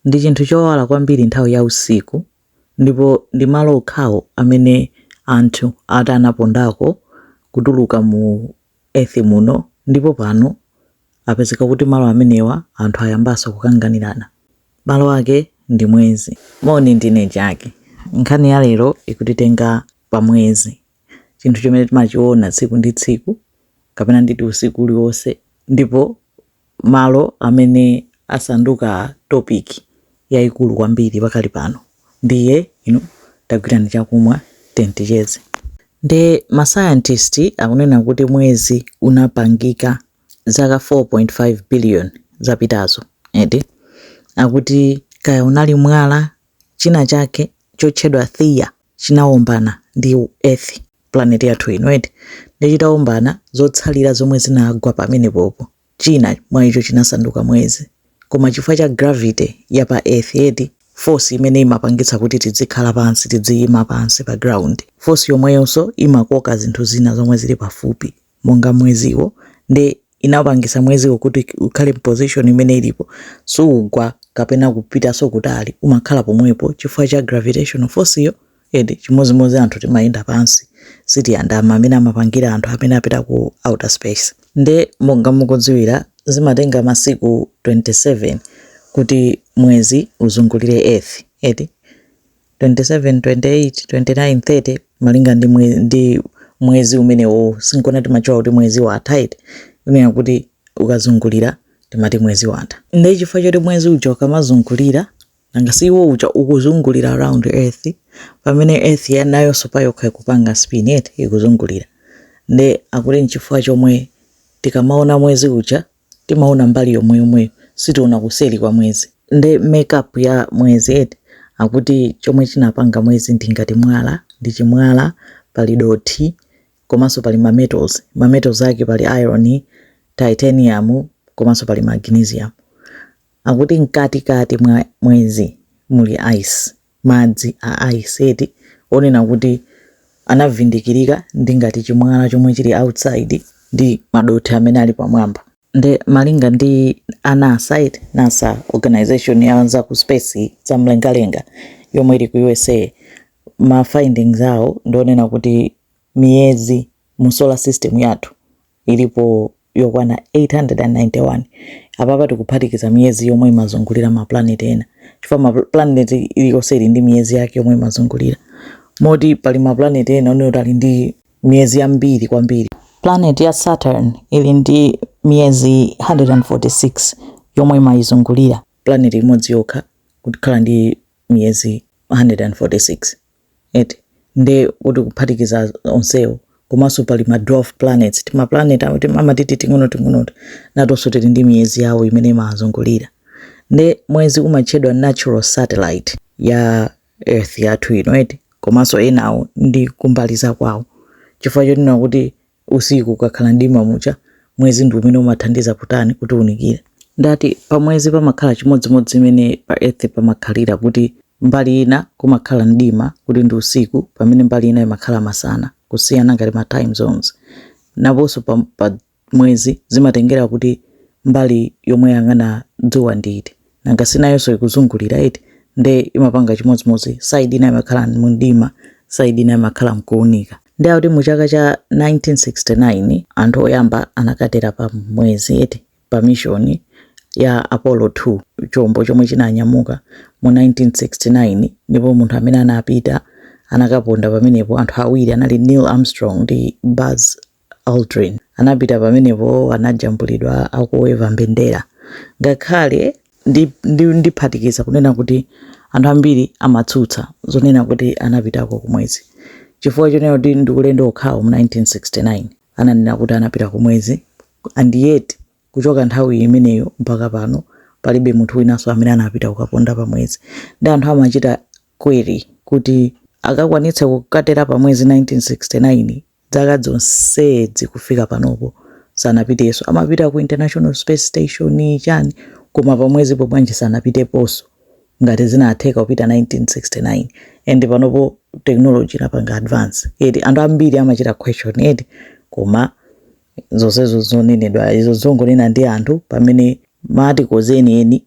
ndi chinthu chowala kwambiri nthawi ya usiku, ndipo ndi malo okhawo amene anthu atanapondako kutuluka mu earth muno, ndipo pano apezeka kuti malo amenewa anthu ayambaso kukanganirana. Malo ake ndi mwezi. Moni ndine Jackie. Nkhani ya lero ikutitenga pa mwezi, chinthu chimene timachiona tsiku ndi tsiku kapena nditi usiku uliwonse, ndipo malo amene asanduka topic yayikulu kwambiri pakali pano. Ndiye tagwirani chakumwa tenticheze. Nde ma scientist akunena kuti mwezi unapangika zaka 4.5 billion zapitazo. Akuti kaya unali mwala china chake chotchedwa Theia chinaombana ndi Earth, planet yathu ino. Ndi chitaombana zotsalira zomwe zinagwa pamene popo, china mwa icho chinasanduka mwezi. Koma chifukwa cha gravity ya pa Earth, force imene imapangitsa kuti tizikhala pansi, tiziyima pansi pa ground, force yomweyonso imakoka zinthu zina zomwe zili pafupi monga mweziwo, ndi inapangisa mweziwo kuti ukhale position imene ilipo, sugwa kapena kupita so kutali, umakhala pomwepo chifukwa cha gravitational force yo. Chimozimozi anthu timayenda pansi sitiyandama amene amapangira anthu amene apita ku outer space. Nde monga mukudziwira zimatenga masiku 27 kuti mwezi uzungulire Earth. 27, 28, 29, 30 malinga ndi mwezi umenewo. Sinkona timachowa kuti mwezi watha, unena kuti ukazungulira timati mwezi watha. Nde chifukwa choti mwezi uja ukamazungulira, nanga siwo uja ukuzungulira around Earth, pamene Earth yanayo sopa yokha kupanga spin ikuzungulira. Nde akuti nchifukwa chomwe tikamaona mwezi uja timaona mbali yomwe sitiona kuseri kwa mwezi. Nde makeup ya mwezi akuti chomwe chinapanga mwezi ndi ngati mwala, ndi chimwala, pali doti, komanso pali ma metals ake pali iron, titanium, komanso pali magnesium. Akuti mkati mwa mwezi muli ice, madzi a ice. Onena kuti anavindikirika ndi ngati chimwala chomwe chili outside ndi madoti amene ali pamwamba. Nde malinga ndi NASA organization ya ku space za mlengalenga yomwe ili ku USA, ma findings awo ndionena kuti miyezi mu solar system yathu ilipo yokwana 891. Apapa tikuphatikiza miyezi yomwe imazungulira ma planet ena, chifukwa ma planet iliyonse ili ndi miyezi yake yomwe imazungulira. Moti pali ma planet ena onena ali ndi miyezi yambiri kwambiri. Planet ya Saturn ili ndi miyezi 146 yomwe imayizungulira. Planet imodzi yokha kukhala ndi miyezi 146. Nde kuti kuphatikiza onsewo, komanso pali ma dwarf planets, ma planet amatiti ting'ono natonso tili ndi miyezi yawo imene imazungulira. Nde mwezi umatchedwa natural satellite ya Earth yathu ino, komanso enawo ndi kumbaliza kwawo, chifukwa chonena kuti usiku ukakhala ndima mucha, mwezi ndi umene umathandiza kutani kuti unikire. Ndati pa mwezi pamakhala chimodzimodzi imene pa Earth pamakhalira kuti mbali ina kumakhala ndima kuti ndi usiku, pamene mbali ina imakhala masana, kusiyana ngati ma time zones. Naponso pa mwezi zimatengera kuti mbali yomwe yang'ana dzuwa nditi, nanga sinayonso ikuzungulira nde imapanga chimodzimodzi, side ina imakhala mundima, side ina imakhala mkuunika. Ndi akuti mu chaka cha 1969 anthu oyamba anakatera pa mwezi pa mission ya Apollo 2, chombo chomwe chinanyamuka mu 1969. Ndipo munthu amene anapita anakaponda pamenepo anthu awiri anali Neil Armstrong ndi Buzz Aldrin. Anapita pamenepo anajambulidwa akuweva mbendera. Ngakhale ndiphatikiza kunena kuti anthu ambiri amatsutsa zonena kuti anapitako ku mwezi, chifukwa chonena kuti ndi ulendo okhawo mu 1969 ananena kuti anapita ku mwezi, and yet kuchoka nthawi imeneyo mpaka pano palibe munthu winanso amene anapita kukaponda pa mwezi. Ndi anthu amachita query kuti akakwanitsa kukatera pa mwezi 1969, zaka zonse zikufika panopo sanapiteso. Amapita ku International Space Station chani, koma pa mwezi pomwe sanapiteponso ngati zinatheka kupita 1969. And panopo technology inapanga advance. Anthu ambiri amachita question koma zonsezo zonenedwa izo zongonena ndi anthu pamene maarticles eni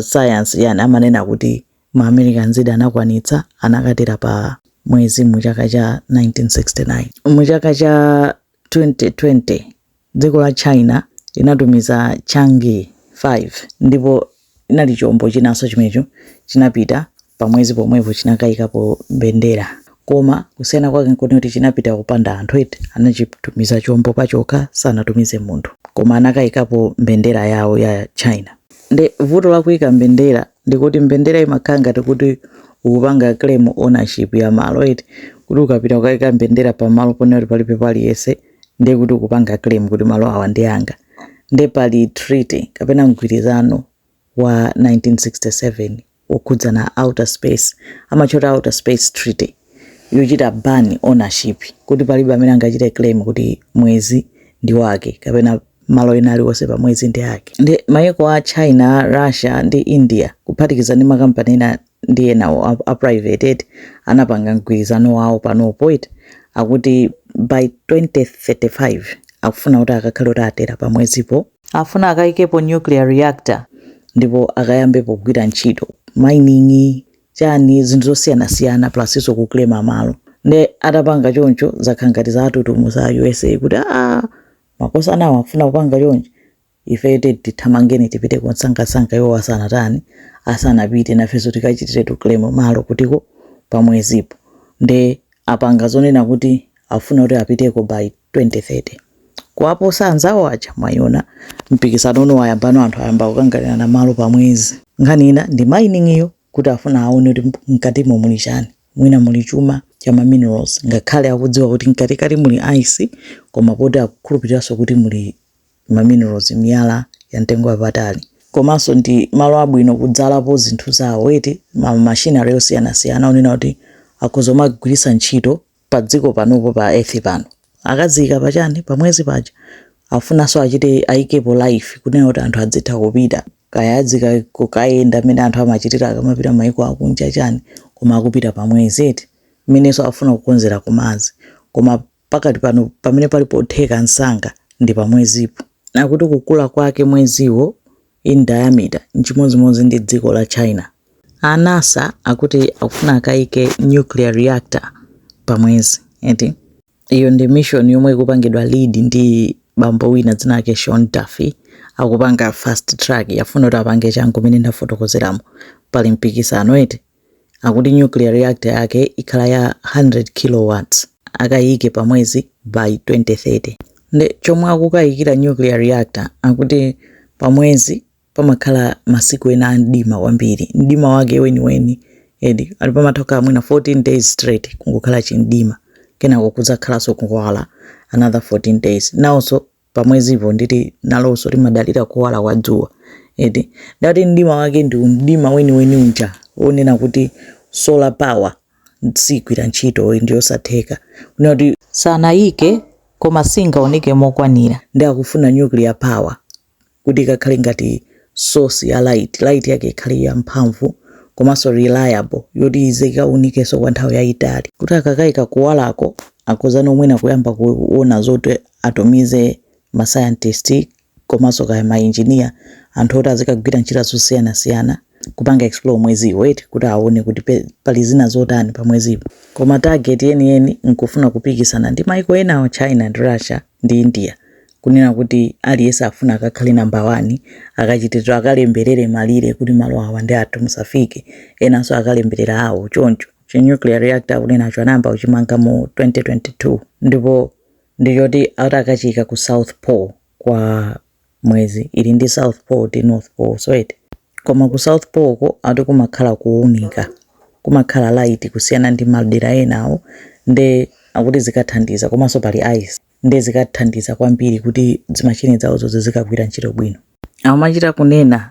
science yani amanena kuti ma Americans anakwanitsa anakatera pa mwezi mu chaka cha 1969. Mu chaka cha 2020 dziko la China inatumiza Chang'e 5 ndipo inali chombo chinanso chimenecho chinapita pa mwezi pomwepo chinakayikapo mbendera, koma kusiyana kwake nkuti kuti chinapita kupanda anthu eti anachitumiza chombo pachokha sanatumize munthu, koma anakayikapo mbendera yawo ya China. Nde vuto la kuyika mbendera ndikuti mbendera imakhala ngati kuti ukupanga claim ownership ya malo eti kuti ukapita ukayika mbendera pa malo ponera palibe paliyese ndiye kuti ukupanga claim kuti malo awa ndi anga. Nde pali treaty kapena mgwirizano wa 1967 ukhudza na outer space, amachota outer space treaty yochita ban ownership kuti palibe amene angachite claim kuti mwezi ndi wake kapena malo ena aliwonse pa mwezi ndi ake. Ndi mayiko a China, Russia ndi India kuphatikiza ndi makampani ena ndi ena a private anapanga mgwirizano wawo panopo iti akuti by 2035 akufuna kuti akakhale kuti atera pa mwezipo, afuna akayikepo nuclear reactor ndipo akayambepo kugwira ntchito mining chani zinthu zosiyanasiyana plus iso kuklema malo. Nde atapanga choncho zakhala ngati za atutumu za USA kuti makosa anawo afuna kupanga choncho ife tithamangeni tipite kunsangasanka iwo asanatani asanapite nafeso tikachitire tuklemo malo kutiko pa mwezipo. Nde apanga zonena kuti afuna kuti apiteko by 2030 kwapo sanzawo acha mwayona mpikisano uno wayambano anthu ayamba kukangalira na malo pa mwezi. Nkhani ina ndi mining iyo kuti afuna aone kuti mkatimo muli chani, mwina muli chuma cha ma minerals ngakhale akudziwa kuti mkatikati muli ice koma poti akukhulupiriranso kuti muli ma minerals miyala ya mtengo wapatali. Komanso ndi malo abwino kudzalapo zinthu zawo eti ma machinery yosiyanasiyana onena kuti akuzomagwiritsa ntchito pa dziko panopo pa earth pano akazika pachani pa mwezi paja afunanso achite ayikepo life kunena kuti anthu adzitha kupita kaya adzika kukayenda amene anthu amachitira akamapita mayiko akunja chani koma akupita pa mwezi eti mmenenso afuna kukonzera kumazi koma pakati pano pamene palipo theka nsanga ndi pa mwezipo. Nakuti kukula kwake mweziwo in diameter nchimozimozi ndi dziko la China. NASA akuti akufuna akayike nuclear reactor pa mwezi eti iyo ndi mission yomwe ikupangidwa lead ndi bambo wina dzina lake Sean Duffy akupanga fast track yafuna kuti apange changu mene ndafotokozeramo pali mpikisano eti akuti nuclear reactor yake ikhala ya 100 kilowatts akayike pa mwezi by 2030. Nde chomwe akukayikira nuclear reactor akuti pa mwezi pamakhala masiku ena mdima kwambiri, mdima wake weni edi ali pamathoka mwina 14 days straight kungokhala chimdima kenako kudzakhalanso kuwala another 14 days. Nawonso pa mwezipo nditi nalonso limadalira kuwala kwa dzuwa edi ndati mdima wake ndi mdima weni unja onena kuti solar power sigwira ntchito ndiyo satheka kunena kuti sanayike koma singaoneke mokwanira. Ndi akufuna nuclear power kuti ikakhale ngati source ya light yake ikhale ya mphamvu komanso reliable yoti izikaunikenso kwa nthawi yayitali kuti akakayika kuwalako akuzana omwena kuyamba kuona zoti atumize ma scientist komanso kaya ma engineer anthu oti azikagwira ntchito zosiyanasiyana kupanga explore mweziwo eti kuti aone kuti pali zina zotani pa mwezipo. Koma target yeniyeni nkufuna kupikisana ndi maiko ena wa China ndi Russia ndi India kunena kuti aliyese afuna akakhale number 1 akachititwa akalemberere malire kuti malo awa ndi athu musafike enanso akalemberera awo choncho. Chi nuclear reactor kunena cho anamba uchimanga mu 2022 ndipo ndiyoti atakachika ku South Pole kwa mwezi ili ndi South Pole ndi North Pole so eti koma ku South Pole ko ati kumakhala kuunika kumakhala light kusiyana ndi madera enawo nde akuti zikathandiza komanso pali ice nde zikathandiza kwambiri kuti zimachine zawo zonse zikagwira ntchito bwino. Amachita kunena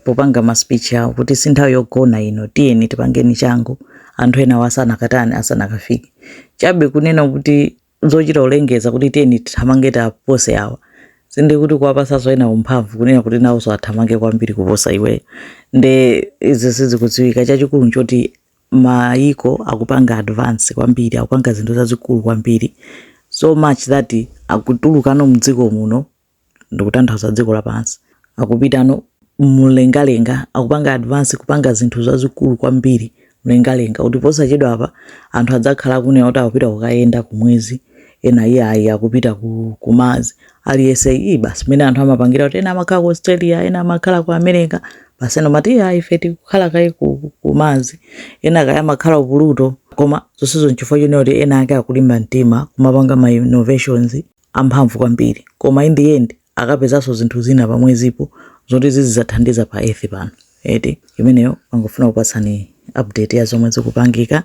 popanga ma speech yawo kuti sinthawi yogona ino tiyeni tipangeni changu anthu ena wasanakatani asanakafike chabe kunena kuti zochita ulengeza kuti tiyeni tithamange apose awa sinde kuti kuwapasaso ena umphamvu kunena kuti nawonso athamange kwambiri kuposa iwe. Nde izi sizikudziwika chachikulu nchoti maiko akupanga advance kwambiri akupanga zinthu zazikulu kwambiri so much that akutulukano mdziko muno ndikutanthauza dziko lapansi akupitano mulengalenga akupanga advance kupanga zinthu zazikulu kwambiri mlengalenga kuti posachedwa apa anthu adzakhala kunena kuti akupita kukayenda kumwezi ena iye akupita ku Mars aliyense basi mene anthu amapangira kuti ena amakhala ku Australia ena amakhala ku America basi eno mati ife tikukhala kai ku Mars ena kaya amakhala ku Pluto koma zonsezo nchifukwa chonena kuti ena ake akulimba mtima kumapanga ma innovations amphamvu kwambiri koma in the end akapezanso zinthu zina pamwezipo zoti zizathandiza pa earth pano eti imeneyo angofuna kupatsani update ya zomwe zikupangika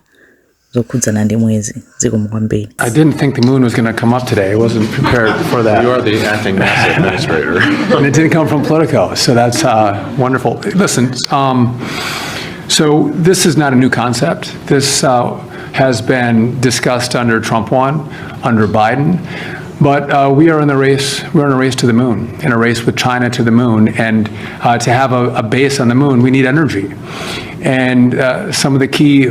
zokhudzana ndi mwezi zikomo kwambiri. I didn't think the moon was going to come up today. I wasn't prepared for that. You are the acting NASA administrator. And it didn't come from Politico, so that's wonderful. Listen, so this is not a new concept. This has been discussed under Trump 1, under Biden. But we are in the race. We're in a race to the moon, in a race with China to the moon. And to have a base on the moon, we need energy. And some of the key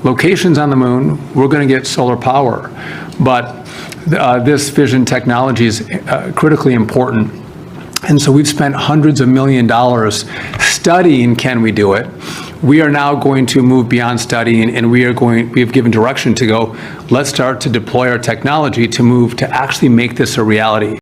locations on the moon, we're going to get solar power. But this fission technology is critically important. And so we've spent hundreds of $millions studying, can we do it? We are now going to move beyond studying, and we have given direction to go, let's start to deploy our technology to move to actually make this a reality.